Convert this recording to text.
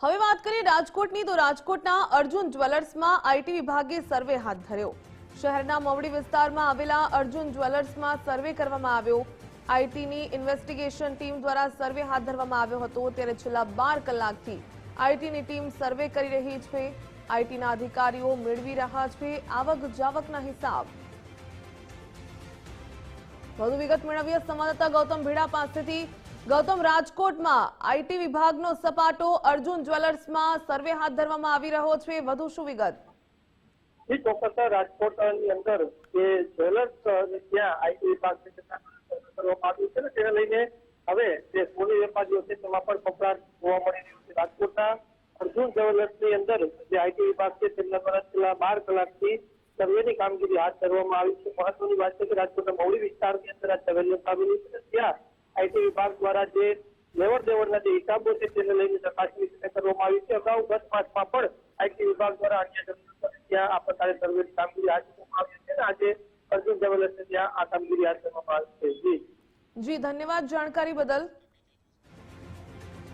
હવે વાત કરીએ રાજકોટની તો રાજકોટના અર્જુન જ્વેલર્સમાં આઈટી વિભાગે સર્વે હાથ ધર્યો। શહેરના મવડી વિસ્તારમાં આવેલા અર્જુન જ્વેલર્સમાં સર્વે કરવામાં આવ્યો। આઈટીની ઇન્વેસ્ટિગેશન ટીમ દ્વારા સર્વે હાથ ધરવામાં આવ્યો હતો। ત્યારે છેલ્લા 12 કલાકથી આઈટીની ટીમ સર્વે કરી રહી છે। આઈટીના અધિકારીઓ મેળવી રહ્યા છે આવક જાવકના હિસાબ। વધુ વિગત મેળવીએ સંવાદદાતા ગૌતમ ભેડા પાસેથી। ગૌતમ, રાજકોટમાં આઈટી વિભાગનો સપાટો અર્જુન જ્વેલર્સમાં સર્વે હાથ ધરવામાં આવી રહ્યો છે, વધુ શું વિગત? ચોક્કસ રાજકોટની અંદર જે જ્વેલર્સ ત્યાં આઈટી વિભાગ કરવામાં આવ્યું છે ને તેને લઈને હવે જે સોની વેપારીઓ છે તેમાં પણ કપડાં જોવા મળી રહ્યું છે। રાજકોટના અર્જુન જ્વેલર્સની અંદર જે આઈટી વિભાગ છે તેમના દ્વારા છેલ્લા 12 કલાકથી સર્વેની કામગીરી હાથ ધરવામાં આવી છે। મહત્વની વાત છે કે રાજકોટના મવડી વિસ્તારની અંદર આ સર્વે આવેલું છે, ત્યાં આઈટી વિભાગ દ્વારા જે લેવડ દેવડના જે હિસાબો છે તેને લઈને ચકાસણી કરવામાં આવી છે। અગાઉ ગત માસમાં પણ આઈટી વિભાગ દ્વારા અન્ય ત્યાં આ પ્રકારે સર્વેની કામગીરી હાથ ધરવામાં આવી છે અને આજે અર્જુન જ્વેલર્સને ત્યાં આ કામગીરી હાથ ધરવામાં આવી છે। જી ધન્યવાદ જાણકારી બદલ।